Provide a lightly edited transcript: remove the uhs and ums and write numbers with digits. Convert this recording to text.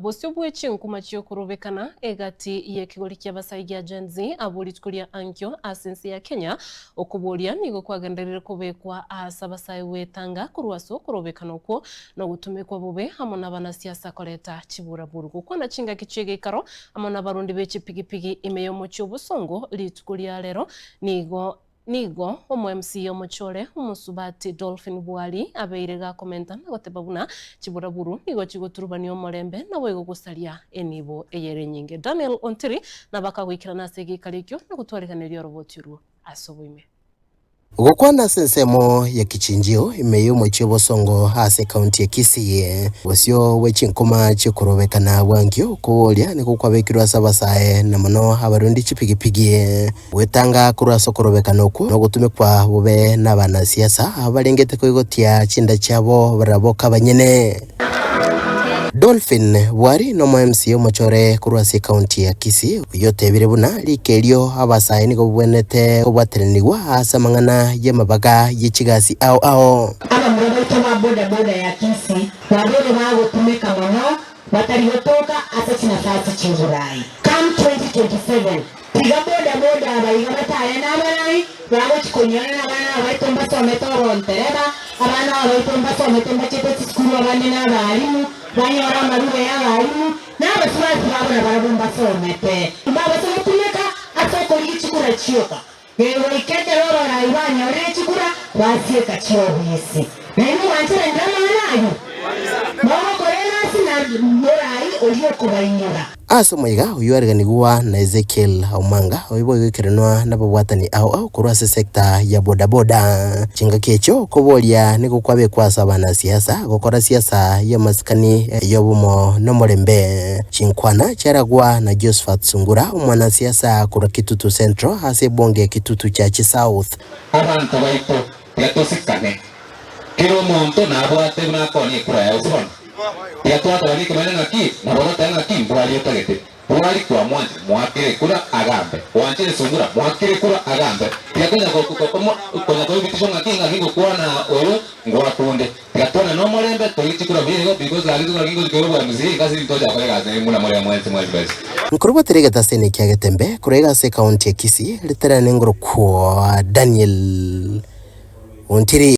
Bosio bwechi nkumachio kurubekana egati ye kigoli kya basaigia Gen Z abolitukulia ankyo asensi ya Kenya okubolia nigo kwagenderera kubekwa asabasai wetanga kurwaso kurubekana okwo no gutumikwa bube hamwe n'abanasiasa koleta chiburaburu gukona chinga kichege ikaro hamwe n'abarundi bechi pigipigi imeyomochio busongo litukulia lero nigo omu MC omuchore umusubati Dolphin Bwali abeirega komenta na gotebabuna chiburaburu nigo chigoturubani omorembe na wego gusalia enibo eyere nyinge Daniel Ontiri na bakagwikira nasegi kalikyo na gutwarekaniryo robotiru asobuime Gukwana sensemo ya kichinjio imeyomo chibosongo hase kaunti ya Kisii wasio wechinkoma chikurobekana wangyo kuolia ni kukwabekirwa sabasae na mano abarundi chipigipigi wetanga kurwaso kurobekana oku no gutumikwa bube n'abanasiasa abalengete kuigotia chinda chabo baraboka banyene Dolphin Bwali no MC omuchore kurwasi kaunti ya Kisii yote birebuna likelio abasaye nigo bwenete kubwateraniwa asamangana yemabaga yechigasi ao abamurabito ba boda ya Kisii babere bagotumika mono batariyotoka asachina fasi chinzurai come 2027 tiga boda abayiga bataye n'abarai babo chikonyana n'abana abayitomba sometoro ntereba abana abayitomba sometemba chete sikuru abane n'abarimu banyora marube y'abarimu n'abasurazi babona barabumba somete mbaba sometumeka asoko lichikura chiyoka yewe ikete roro na ibanyore chikura basiye kachiyohisi nenu wanchira ndama nayo mama korena sina morai oliyo kubayinyora Asomoiga uyuarganigwa na Ezekiel Aumanga oibo yikirenwa nababwatani au kurwase sekta ya bodaboda chinga kecho kubolia niko kwabe kwasa bana siasa gukora siasa ya maskani yobumo no morembe chinkwana charagwa na Josephat Sungura umwana siasa kura Kitutu Central hase bonge Kitutu cha South abantu baito yatosikane kero monto na abwate na koni kura ya usibona yatwata bali kumena ki na borota na ki Bwali yotagete Bwali kwa mwakire kura agambe wanchire Sungura mwakire kura agambe yakonya ko bitisho ngakinga kingo kuona oyo ngwakunde yatona no morembe toyitikura bigo because alizo kingo kero bwa muziki kasi ntoja kwa gaze muna more mwezi basi Nkuruba terega tasene kya gatembe kurega se kaunti ya Kisii literane ngoro kwa Daniel Ontiri